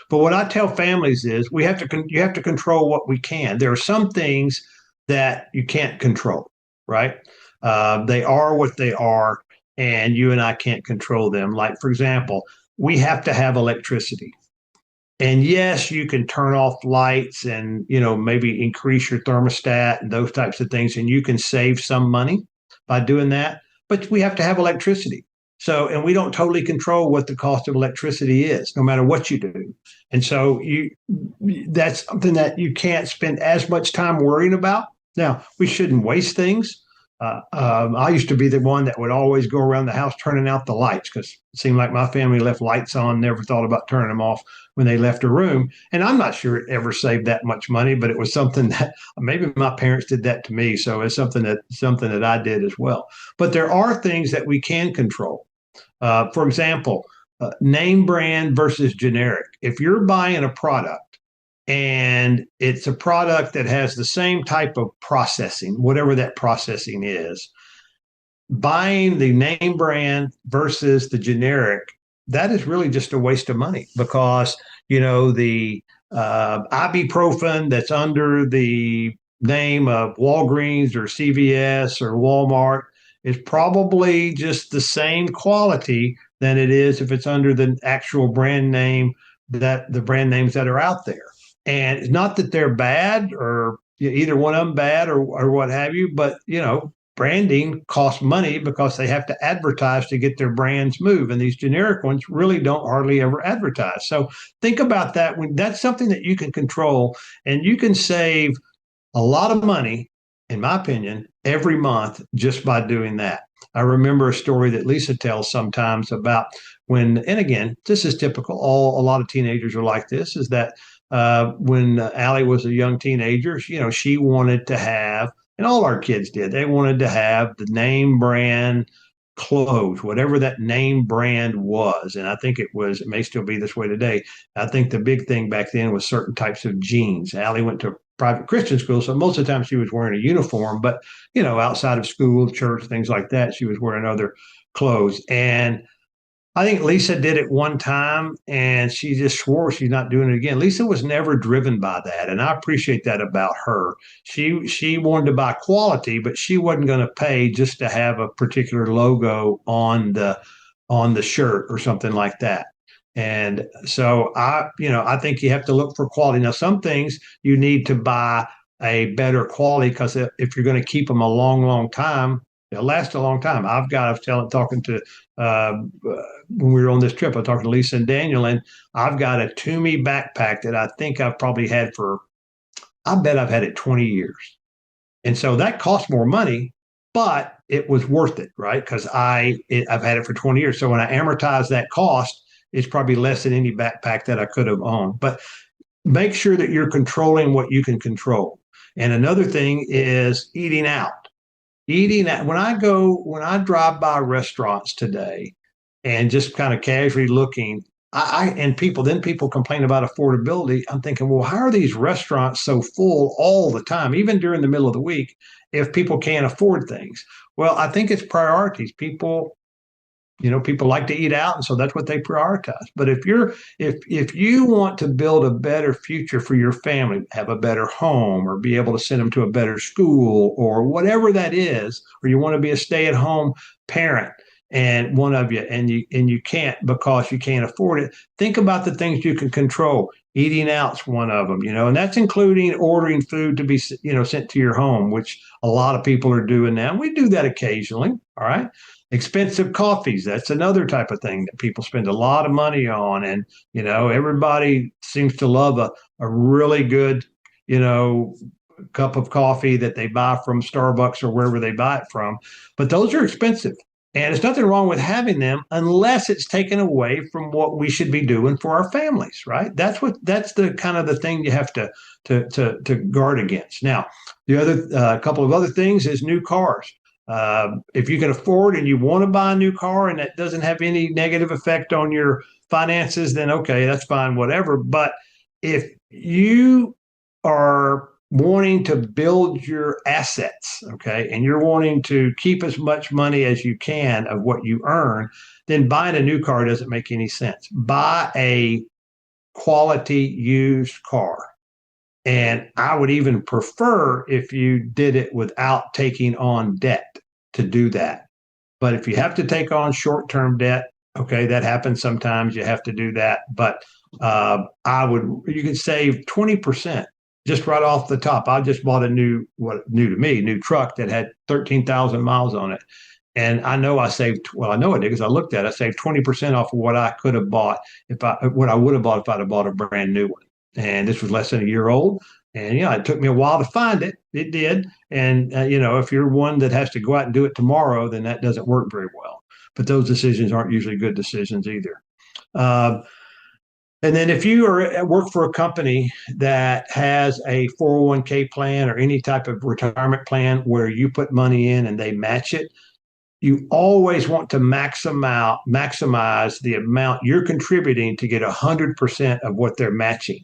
But what I tell families is you have to control what we can. There are some things that you can't control, right? They are what they are, and you and I can't control them. Like, for example, we have to have electricity. And yes, you can turn off lights and, maybe increase your thermostat and those types of things, and you can save some money by doing that. But we have to have electricity. So, and we don't totally control what the cost of electricity is, no matter what you do. And so that's something that you can't spend as much time worrying about. Now, we shouldn't waste things. I used to be the one that would always go around the house turning out the lights, because it seemed like my family left lights on, never thought about turning them off when they left a room. And I'm not sure it ever saved that much money, but it was something that maybe my parents did that to me. So it's something that I did as well. But there are things that we can control. For example, name brand versus generic. If you're buying a product and it's a product that has the same type of processing, whatever that processing is, buying the name brand versus the generic, that is really just a waste of money because, the ibuprofen that's under the name of Walgreens or CVS or Walmart is probably just the same quality than it is if it's under the actual brand name, that the brand names that are out there. And it's not that they're bad or either one of them bad or what have you, but branding costs money because they have to advertise to get their brands moved. And these generic ones really don't hardly ever advertise. So think about that. When that's something that you can control, and you can save a lot of money, in my opinion, every month just by doing that. I remember a story that Lisa tells sometimes about when, and again, this is typical. A lot of teenagers are like this, is that when Allie was a young teenager, she wanted to have, and all our kids did, they wanted to have the name brand clothes, whatever that name brand was. And I think it may still be this way today. I think the big thing back then was certain types of jeans. Allie went to private Christian school, so most of the time she was wearing a uniform, but outside of school, church, things like that, she was wearing other clothes. And I think Lisa did it one time and she just swore she's not doing it again. Lisa was never driven by that. And I appreciate that about her. She wanted to buy quality, but she wasn't going to pay just to have a particular logo on the shirt or something like that. And so I think you have to look for quality. Now, some things you need to buy a better quality because if you're going to keep them a long, long time, they'll last a long time. I was talking to when we were on this trip, I was talking to Lisa and Daniel, and I've got a Toomey backpack that I think I've probably had I bet I've had it 20 years. And so that cost more money, but it was worth it, right? Because I've had it for 20 years. So when I amortize that cost, it's probably less than any backpack that I could have owned. But make sure that you're controlling what you can control. And another thing is eating out. When I drive by restaurants today and just kind of casually looking, people complain about affordability. I'm thinking, well, how are these restaurants so full all the time, even during the middle of the week, if people can't afford things? Well, I think it's priorities. People like to eat out, and so that's what they prioritize. But if you want to build a better future for your family, have a better home, or be able to send them to a better school, or whatever that is, or you want to be a stay-at-home parent, and one of you, and you can't because you can't afford it, think about the things you can control. Eating out's one of them, and that's including ordering food to be, sent to your home, which a lot of people are doing now. We do that occasionally. All right. Expensive coffees, that's another type of thing that people spend a lot of money on. And, everybody seems to love a really good, cup of coffee that they buy from Starbucks or wherever they buy it from. But those are expensive. And there's nothing wrong with having them unless it's taken away from what we should be doing for our families, right? That's the kind of the thing you have to guard against. Now, the other couple of other things is new cars. If you can afford and you want to buy a new car and that doesn't have any negative effect on your finances, then okay, that's fine, whatever. But if you are wanting to build your assets, okay, and you're wanting to keep as much money as you can of what you earn, then buying a new car doesn't make any sense. Buy a quality used car. And I would even prefer if you did it without taking on debt to do that. But if you have to take on short-term debt, okay, that happens sometimes. You have to do that. But you can save 20% just right off the top. I just bought a new truck that had 13,000 miles on it. And I know I saved, I know I did because I looked at it. I saved 20% off of what I could have bought what I would have bought if I'd have bought a brand new one. And this was less than a year old. And, it took me a while to find it. It did. And, if you're one that has to go out and do it tomorrow, then that doesn't work very well. But those decisions aren't usually good decisions either. And then if you work for a company that has a 401k plan or any type of retirement plan where you put money in and they match it, you always want to maximize the amount you're contributing to get 100% of what they're matching.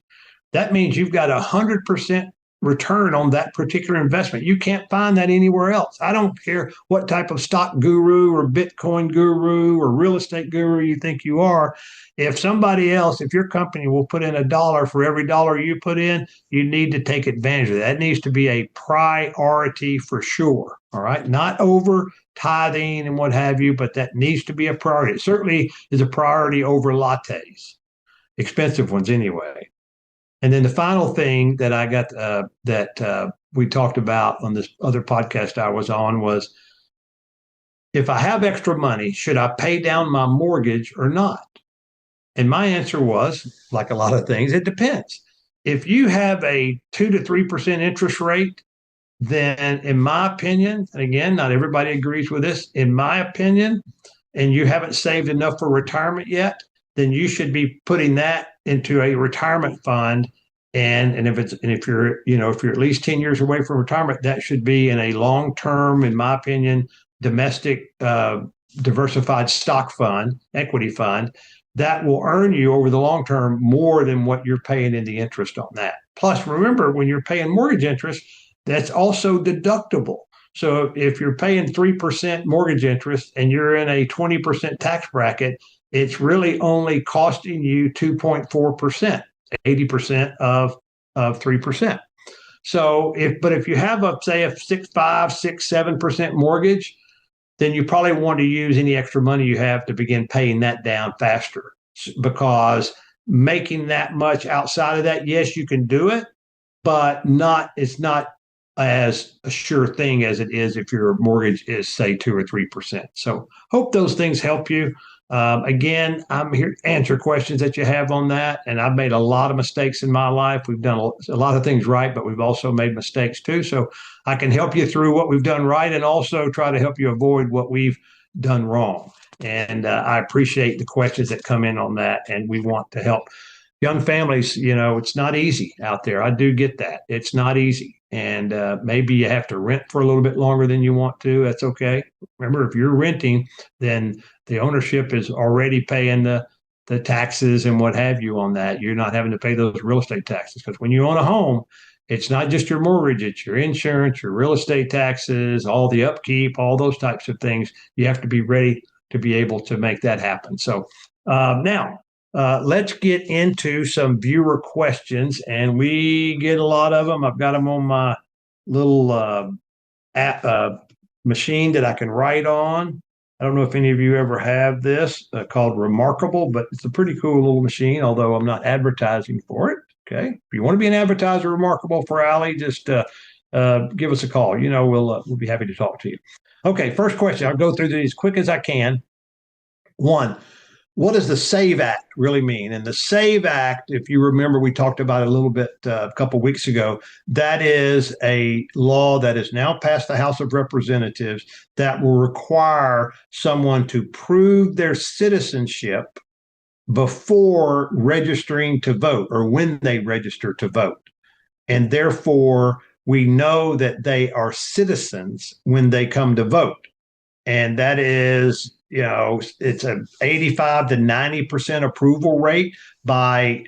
That means you've got 100% return on that particular investment. You can't find that anywhere else. I don't care what type of stock guru or Bitcoin guru or real estate guru you think you are. If your company will put in $1 for every dollar you put in, you need to take advantage of that. That needs to be a priority for sure. All right. Not over tithing and what have you, but that needs to be a priority. It certainly is a priority over lattes, expensive ones anyway. And then the final thing that I got that we talked about on this other podcast I was on was, if I have extra money, should I pay down my mortgage or not? And my answer was, like a lot of things, it depends. If you have a 2 to 3% interest rate, then in my opinion, and again, not everybody agrees with this, in my opinion, and you haven't saved enough for retirement yet, then you should be putting that into a retirement fund. And if you're at least 10 years away from retirement, that should be in a long-term, in my opinion, domestic diversified stock fund, equity fund, that will earn you over the long term more than what you're paying in the interest on that. Plus, remember, when you're paying mortgage interest, that's also deductible. So if you're paying 3% mortgage interest and you're in a 20% tax bracket, it's really only costing you 2.4%, 80% of 3%. So if you have a 6.5, 6.7% mortgage, then you probably want to use any extra money you have to begin paying that down faster, because making that much outside of that, yes, you can do it, but it's not as a sure thing as it is if your mortgage is, say, 2 or 3%. So hope those things help you. Again, I'm here to answer questions that you have on that. And I've made a lot of mistakes in my life. We've done a lot of things right, but we've also made mistakes too. So I can help you through what we've done right and also try to help you avoid what we've done wrong. And I appreciate the questions that come in on that. And we want to help young families. It's not easy out there. I do get that. It's not easy. And maybe you have to rent for a little bit longer than you want to. That's okay. Remember, if you're renting, then the ownership is already paying the taxes and what have you on that. You're not having to pay those real estate taxes, because when you own a home, it's not just your mortgage, it's your insurance, your real estate taxes, all the upkeep, all those types of things. You have to be ready to be able to make that happen. So now, let's get into some viewer questions, and we get a lot of them. I've got them on my little app machine that I can write on. I don't know if any of you ever have this called Remarkable, but it's a pretty cool little machine, although I'm not advertising for it. Okay. If you want to be an advertiser Remarkable for Allie, just give us a call. We'll be happy to talk to you. Okay. First question. I'll go through these as quick as I can. One, what does the SAVE Act really mean? And the SAVE Act, if you remember, we talked about it a little bit a couple of weeks ago. That is a law that is now passed the House of Representatives that will require someone to prove their citizenship before registering to vote, or when they register to vote. And therefore, we know that they are citizens when they come to vote. And that is, it's an 85 to 90% approval rate by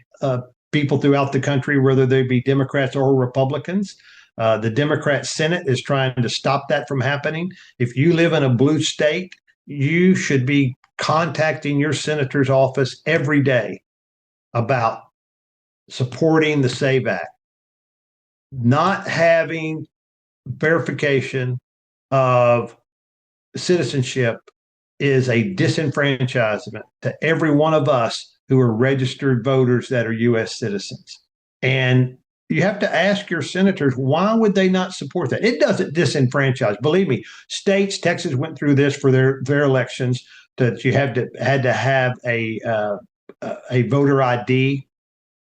people throughout the country, whether they be Democrats or Republicans. The Democrat Senate is trying to stop that from happening. If you live in a blue state, you should be contacting your senator's office every day about supporting the SAVE Act. Not having verification of citizenship is a disenfranchisement to every one of us who are registered voters that are U.S. citizens. And you have to ask your senators, why would they not support that? It doesn't disenfranchise. Believe me, states, Texas went through this for their elections, that you had to have a voter ID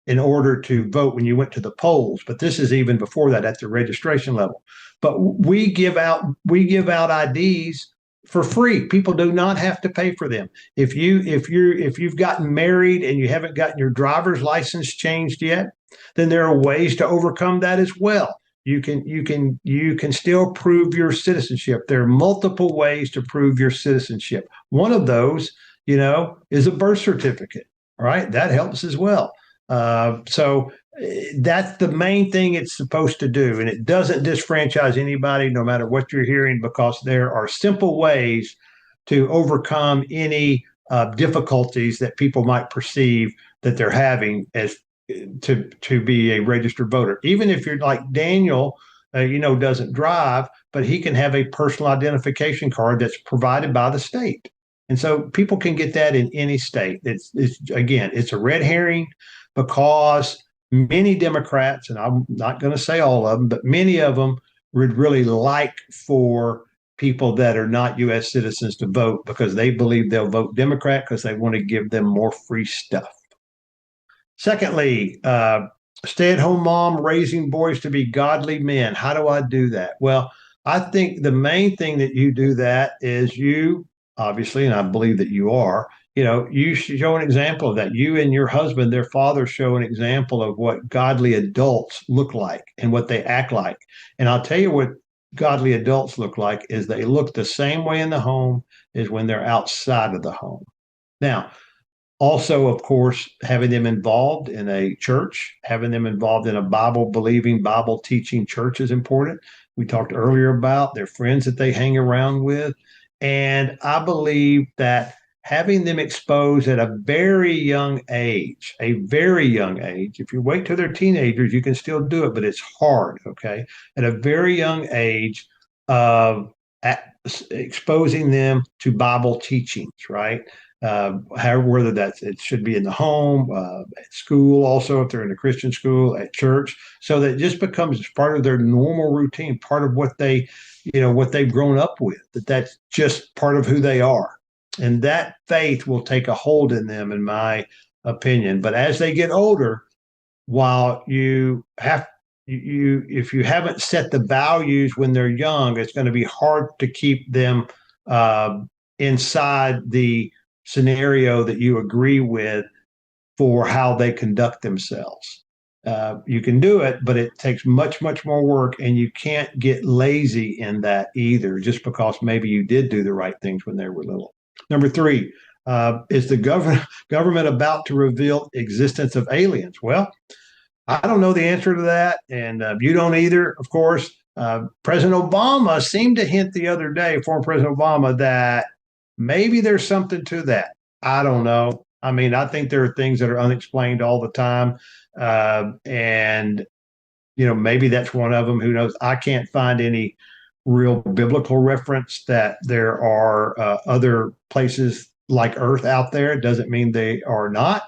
in order to vote when you went to the polls. But this is even before that, at the registration level. But we give out IDs for free. People do not have to pay for them. If you've gotten married and you haven't gotten your driver's license changed yet, then there are ways to overcome that as well. You can still prove your citizenship. There are multiple ways to prove your citizenship. One of those, is a birth certificate. All right, that helps as well. So That's the main thing it's supposed to do. And it doesn't disfranchise anybody, no matter what you're hearing, because there are simple ways to overcome any difficulties that people might perceive that they're having as to be a registered voter. Even if you're like Daniel, doesn't drive, but he can have a personal identification card that's provided by the state. And so people can get that in any state. It's a red herring because many Democrats, and I'm not going to say all of them, but many of them would really like for people that are not U.S. citizens to vote because they believe they'll vote Democrat because they want to give them more free stuff. Secondly, stay-at-home mom raising boys to be godly men. How do I do that? Well, I think the main thing that you do that is you, obviously, and I believe that you are, you show an example of that. You and your husband, their father, show an example of what godly adults look like and what they act like. And I'll tell you what godly adults look like is they look the same way in the home as when they're outside of the home. Now, also, of course, having them involved in a church, having them involved in a Bible-believing, Bible-teaching church is important. We talked earlier about their friends that they hang around with. And I believe that having them exposed at a very young age, if you wait till they're teenagers, you can still do it, but it's hard, okay? At a very young age of exposing them to Bible teachings, right? Whether it should be in the home, at school, also if they're in a Christian school, at church, so that it just becomes part of their normal routine, part of what what they've grown up with. That's just part of who they are, and that faith will take a hold in them, in my opinion. But as they get older, while if you haven't set the values when they're young, it's going to be hard to keep them inside the scenario that you agree with for how they conduct themselves. You can do it, but it takes much, much more work, and you can't get lazy in that either, just because maybe you did do the right things when they were little. Number 3, is the government about to reveal existence of aliens? Well, I don't know the answer to that, and you don't either, of course. President Obama seemed to hint the other day, former President Obama, that maybe there's something to that. I don't know. I mean, I think there are things that are unexplained all the time. And, maybe that's one of them. Who knows? I can't find any real biblical reference that there are other places like Earth out there. It doesn't mean they are not,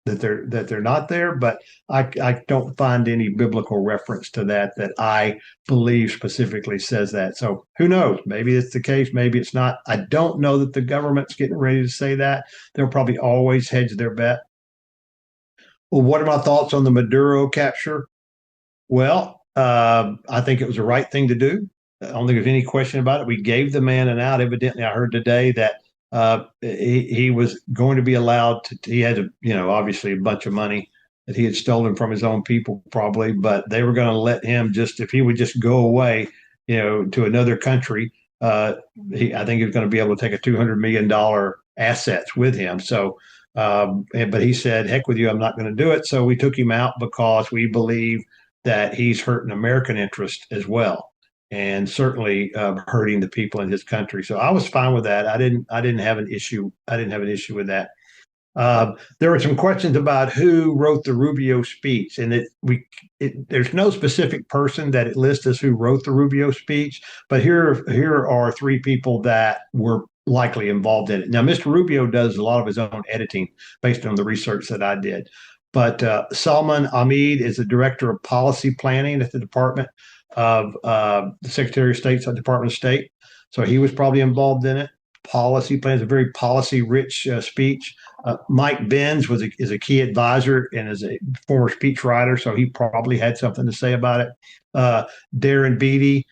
that they're not there, but I don't find any biblical reference to that I believe specifically says that. So who knows? Maybe it's the case, maybe it's not. I don't know that the government's getting ready to say that. They'll probably always hedge their bet. Well, what are my thoughts on the Maduro capture? Well, I think it was the right thing to do. I don't think there's any question about it. We gave the man an out. Evidently, I heard today that he was going to be allowed to, he had, obviously a bunch of money that he had stolen from his own people probably, but they were going to let him if he would just go away, to another country. I think he was going to be able to take a $200 million assets with him. So, but he said, heck with you, I'm not going to do it. So we took him out because we believe that he's hurting American interest as well, and certainly hurting the people in his country. So I was fine with that. I didn't have an issue. I didn't have an issue with that. There were some questions about who wrote the Rubio speech, and there's no specific person that it lists as who wrote the Rubio speech, but here are 3 people that were likely involved in it. Now, Mr. Rubio does a lot of his own editing based on the research that I did, but Salman Ahmed is the director of policy planning at the Department of the Secretary of State's Department of State. So he was probably involved in it. Policy plans, a very policy-rich speech. Mike Benz is a key advisor and is a former speechwriter, so he probably had something to say about it. Darren Beatty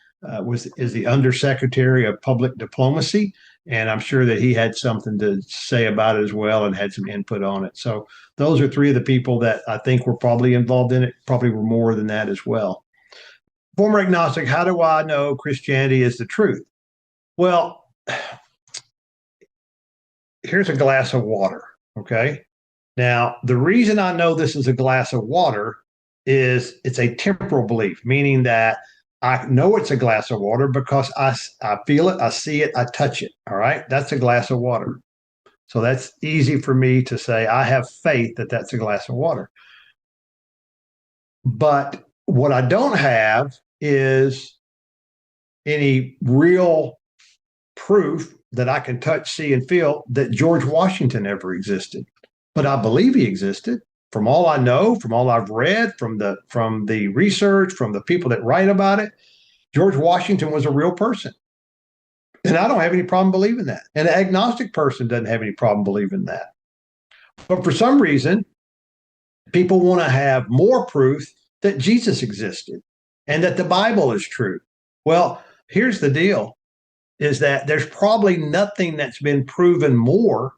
is the Undersecretary of Public Diplomacy, and I'm sure that he had something to say about it as well and had some input on it. So those are 3 of the people that I think were probably involved in it. Probably were more than that as well. Former agnostic, how do I know Christianity is the truth? Well, here's a glass of water, okay? Now, the reason I know this is a glass of water is it's a temporal belief, meaning that I know it's a glass of water because I feel it, I see it, I touch it. All right. That's a glass of water. So that's easy for me to say I have faith that that's a glass of water. But what I don't have is any real proof that I can touch, see, and feel that George Washington ever existed. But I believe he existed. From all I know, from all I've read, from the research, from the people that write about it, George Washington was a real person. And I don't have any problem believing that. And an agnostic person doesn't have any problem believing that. But for some reason, people want to have more proof that Jesus existed and that the Bible is true. Well, here's the deal, is that there's probably nothing that's been proven more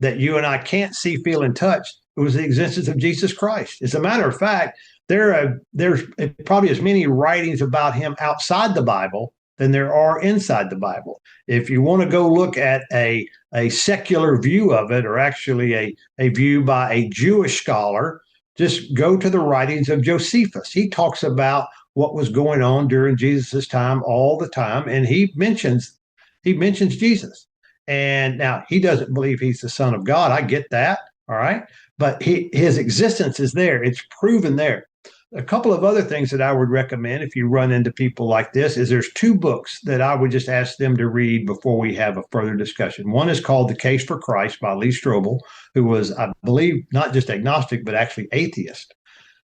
that you and I can't see, feel, and touch. It was the existence of Jesus Christ. As a matter of fact, there's probably as many writings about him outside the Bible than there are inside the Bible. If you want to go look at a secular view of it, or actually a view by a Jewish scholar, just go to the writings of Josephus. He talks about what was going on during Jesus' time all the time, and he mentions Jesus. And now he doesn't believe he's the Son of God. I get that, all right? But his existence is there. It's proven there. A couple of other things that I would recommend if you run into people like this is there's two books that I would just ask them to read before we have a further discussion. One is called The Case for Christ by Lee Strobel, who was, I believe, not just agnostic, but actually atheist.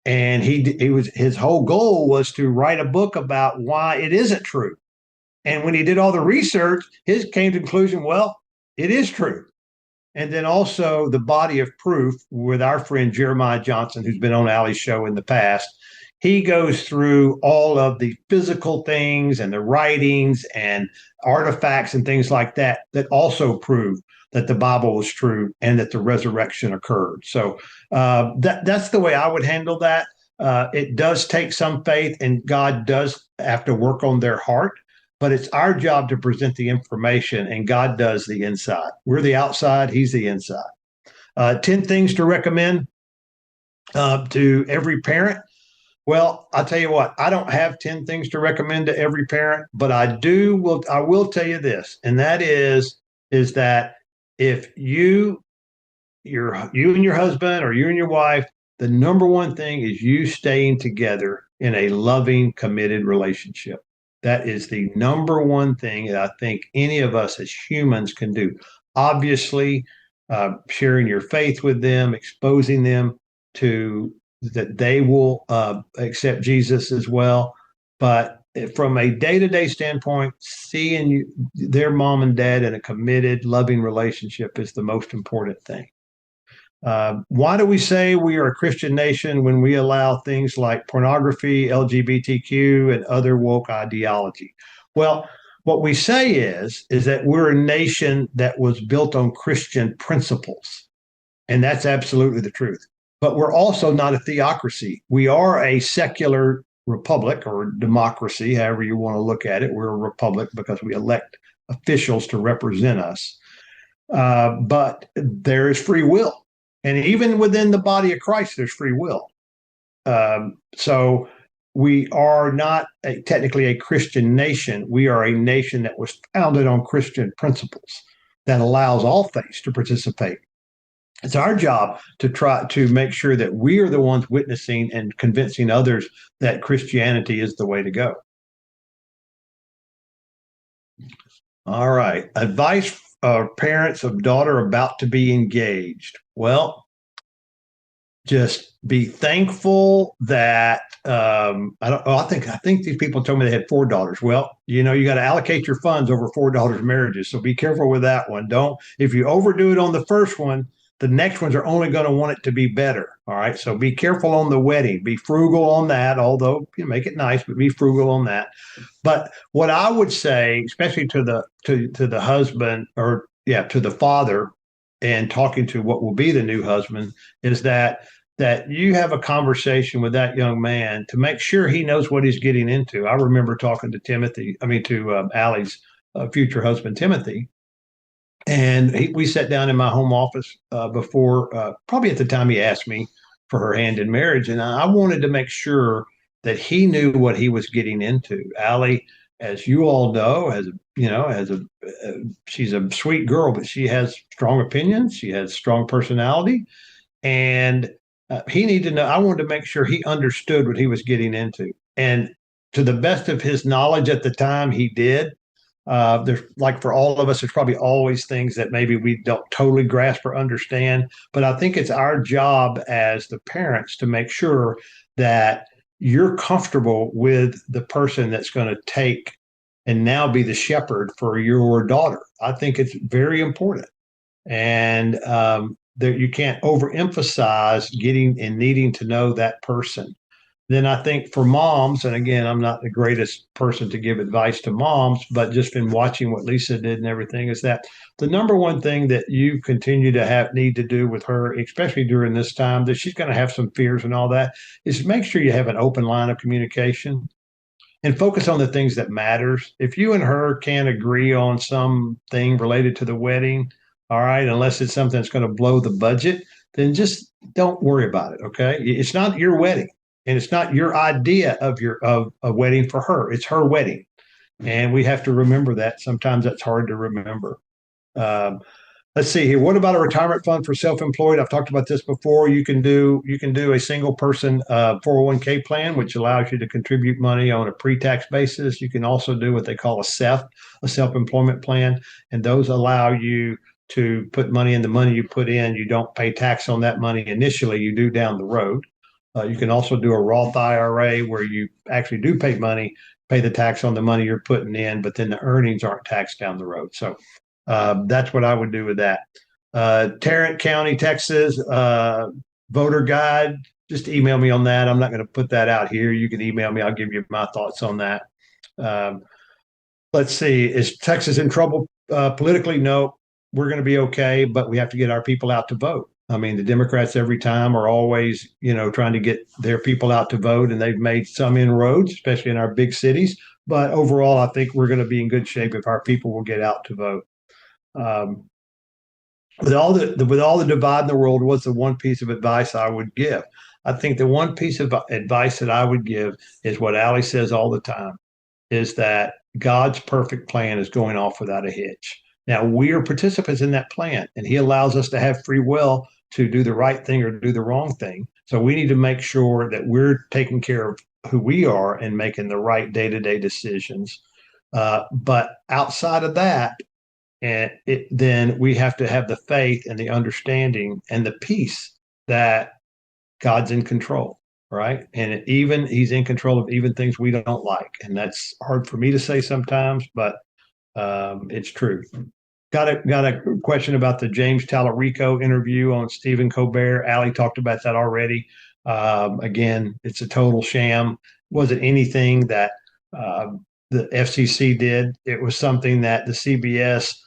And his whole goal was to write a book about why it isn't true. And when he did all the research, his came to the conclusion, well, it is true. And then also The Body of Proof with our friend Jeremiah Johnson, who's been on Allie's show in the past. He goes through all of the physical things and the writings and artifacts and things like that also prove that the Bible was true and that the resurrection occurred. So that's the way I would handle that. It does take some faith, and God does have to work on their heart. But it's our job to present the information, and God does the inside. We're the outside, he's the inside. 10 things to recommend to every parent. Well, I'll tell you what, I don't have 10 things to recommend to every parent, but I will tell you this, and that is that if you and your husband or you and your wife, the number one thing is you staying together in a loving, committed relationship. That is the number one thing that I think any of us as humans can do. Obviously, sharing your faith with them, exposing them to that they will accept Jesus as well. But from a day-to-day standpoint, seeing their mom and dad in a committed, loving relationship is the most important thing. Why do we say we are a Christian nation when we allow things like pornography, LGBTQ, and other woke ideology? Well, what we say is that we're a nation that was built on Christian principles, and that's absolutely the truth. But we're also not a theocracy. We are a secular republic or democracy, however you want to look at it. We're a republic because we elect officials to represent us. But there is free will. And even within the body of Christ, there's free will. So we are not technically a Christian nation. We are a nation that was founded on Christian principles that allows all faiths to participate. It's our job to try to make sure that we are the ones witnessing and convincing others that Christianity is the way to go. All right. Advice parents of daughter about to be engaged. Well, just be thankful that I think these people told me they had 4 daughters. Well, you got to allocate your funds over 4 daughters' marriages. So be careful with that one. If you overdo it on the first one, the next ones are only going to want it to be better. All right. So be careful on the wedding. Be frugal on that, although make it nice, but be frugal on that. But what I would say, especially to the husband to the father, and talking to what will be the new husband, is that you have a conversation with that young man to make sure he knows what he's getting into. I remember talking to Allie's future husband, Timothy. And we sat down in my home office before, probably at the time he asked me, for her hand in marriage. And I wanted to make sure that he knew what he was getting into. Allie, as you all know, she's a sweet girl, but she has strong opinions. She has strong personality, and he needed to know. I wanted to make sure he understood what he was getting into, and to the best of his knowledge at the time, he did. There's, like for all of us, there's probably always things that maybe we don't totally grasp or understand. But I think it's our job as the parents to make sure that you're comfortable with the person that's going to take and now be the shepherd for your daughter. I think it's very important. And that you can't overemphasize getting and needing to know that person. Then I think for moms, and again, I'm not the greatest person to give advice to moms, but just in watching what Lisa did and everything, is that the number one thing that you continue to need to do with her, especially during this time, that she's going to have some fears and all that, is make sure you have an open line of communication and focus on the things that matters. If you and her can't agree on something related to the wedding, all right, unless it's something that's going to blow the budget, then just don't worry about it. Okay. It's not your wedding. And it's not your idea of a wedding for her. It's her wedding. And we have to remember that. Sometimes that's hard to remember. Let's see here. What about a retirement fund for self-employed? I've talked about this before. You can do a single person 401k plan, which allows you to contribute money on a pre-tax basis. You can also do what they call a self-employment plan. And those allow you to put money in. The money you put in, you don't pay tax on that money initially. You do down the road. You can also do a Roth IRA where you actually do pay the tax on the money you're putting in, but then the earnings aren't taxed down the road. So that's what I would do with that. Tarrant County, Texas, voter guide, just email me on that. I'm not going to put that out here. You can email me. I'll give you my thoughts on that. Let's see. Is Texas in trouble politically? No, we're going to be okay, but we have to get our people out to vote. I mean, the Democrats every time are always, trying to get their people out to vote, and they've made some inroads, especially in our big cities. But overall, I think we're going to be in good shape if our people will get out to vote. With all the divide in the world, what's the one piece of advice I would give? I think the one piece of advice that I would give is what Allie says all the time, is that God's perfect plan is going off without a hitch. Now, we are participants in that plan, and he allows us to have free will to do the right thing or do the wrong thing. So we need to make sure that we're taking care of who we are and making the right day-to-day decisions. But outside of that, then we have to have the faith and the understanding and the peace that God's in control, right? And he's in control of even things we don't like. And that's hard for me to say sometimes, but it's true. Got a question about the James Tallarico interview on Stephen Colbert. Allie talked about that already. Again, it's a total sham. Wasn't anything that the FCC did. It was something that the CBS,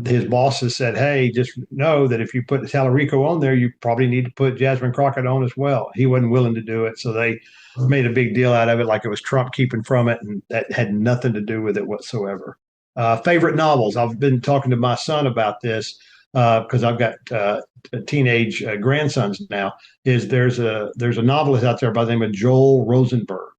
his bosses said, hey, just know that if you put Tallarico on there, you probably need to put Jasmine Crockett on as well. He wasn't willing to do it. So they made a big deal out of it, like it was Trump keeping from it. And that had nothing to do with it whatsoever. Favorite novels. I've been talking to my son about this because I've got teenage grandsons now. There's a novelist out there by the name of Joel Rosenberg,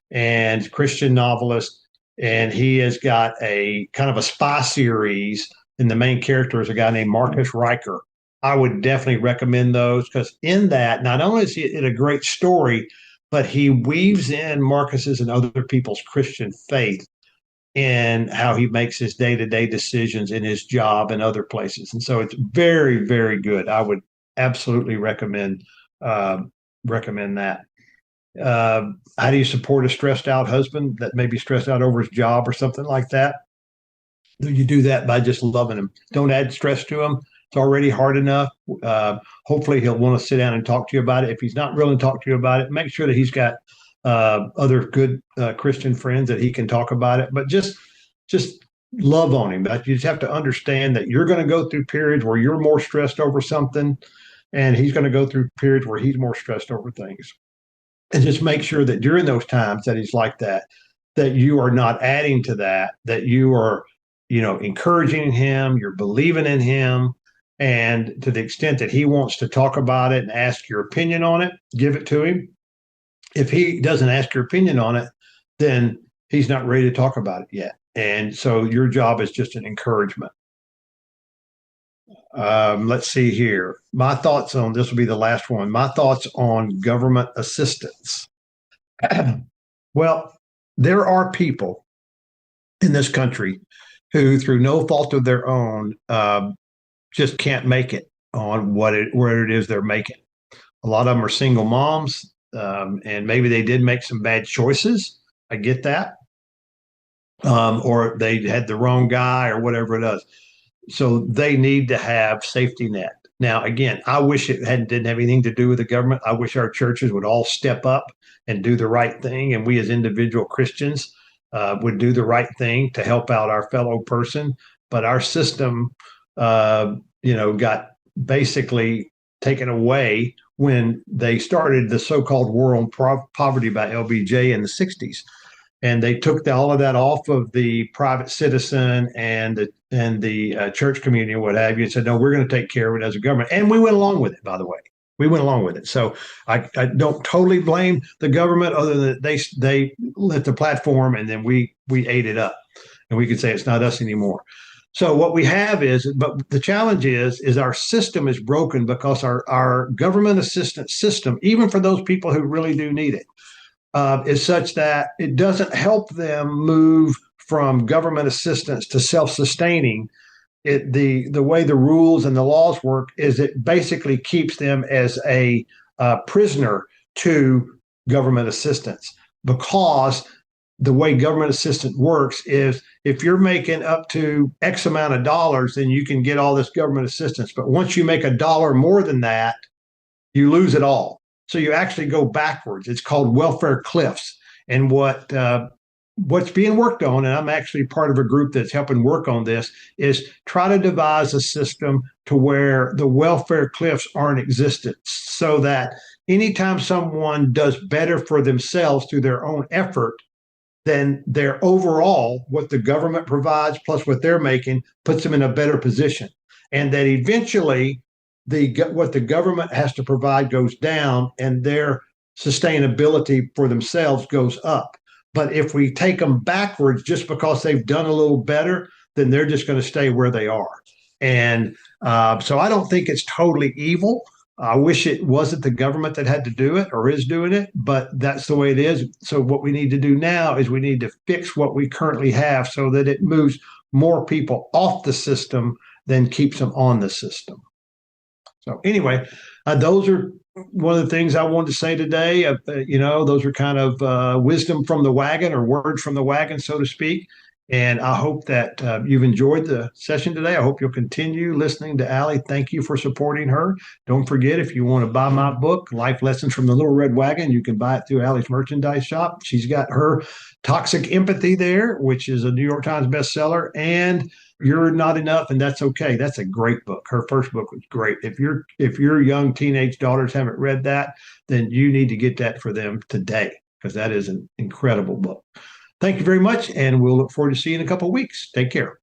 and Christian novelist, and he has got a kind of a spy series, and the main character is a guy named Marcus Riker. I would definitely recommend those because in that, not only is it a great story, but he weaves in Marcus's and other people's Christian faith in how he makes his day-to-day decisions in his job and other places. And so it's very, very good. I would absolutely recommend that. How do you support a stressed out husband that may be stressed out over his job or something like that? You do that by just loving him. Don't add stress to him. It's already hard enough. Hopefully he'll want to sit down and talk to you about it. If he's not willing to talk to you about it, make sure that he's got other good Christian friends that he can talk about it, but just love on him. But you just have to understand that you're going to go through periods where you're more stressed over something, and he's going to go through periods where he's more stressed over things. And just make sure that during those times that he's like that you are not adding to that you are, encouraging him, you're believing in him, And to the extent that he wants to talk about it and ask your opinion on it, give it to him. If he doesn't ask your opinion on it, then he's not ready to talk about it yet. And so your job is just an encouragement. Let's see here. My thoughts on this will be the last one. My thoughts on government assistance. Well, there are people in this country who, through no fault of their own, just can't make it on where it is they're making. A lot of them are single moms, and maybe they did make some bad choices. I get that. Or they had the wrong guy or whatever it is. So they need to have safety net. Now, again, I wish it didn't have anything to do with the government. I wish our churches would all step up and do the right thing. And we as individual Christians would do the right thing to help out our fellow person. But our system, got basically taken away when they started the so-called war on poverty by LBJ in the 60s. And they took all of that off of the private citizen and the church community and what have you, and said, no, we're going to take care of it as a government. And we went along with it, by the way. We went along with it. So I don't totally blame the government, other than they lit the platform and then we ate it up. And we could say it's not us anymore. So what we have but the challenge is our system is broken because our government assistance system, even for those people who really do need it, is such that it doesn't help them move from government assistance to self-sustaining. The way the rules and the laws work is it basically keeps them as a prisoner to government assistance, because the way government assistance works is if you're making up to X amount of dollars, then you can get all this government assistance. But once you make a dollar more than that, you lose it all. So you actually go backwards. It's called welfare cliffs. And what's being worked on, and I'm actually part of a group that's helping work on this, is try to devise a system to where the welfare cliffs aren't existent, so that anytime someone does better for themselves through their own effort, then their overall, what the government provides plus what they're making, puts them in a better position. And that eventually what the government has to provide goes down and their sustainability for themselves goes up. But if we take them backwards just because they've done a little better, then they're just going to stay where they are. And so I don't think it's totally evil. I wish it wasn't the government that had to do it or is doing it, but that's the way it is. So what we need to do now is we need to fix what we currently have so that it moves more people off the system than keeps them on the system. So anyway, those are one of the things I wanted to say today. Those are kind of wisdom from the wagon, or words from the wagon, so to speak. And I hope that you've enjoyed the session today. I hope you'll continue listening to Allie. Thank you for supporting her. Don't forget, if you want to buy my book, Life Lessons from the Little Red Wagon, you can buy it through Allie's merchandise shop. She's got her Toxic Empathy there, which is a New York Times bestseller, and You're Not Enough, and That's Okay. That's a great book. Her first book was great. If your young teenage daughters haven't read that, then you need to get that for them today, because that is an incredible book. Thank you very much, and we'll look forward to seeing you in a couple of weeks. Take care.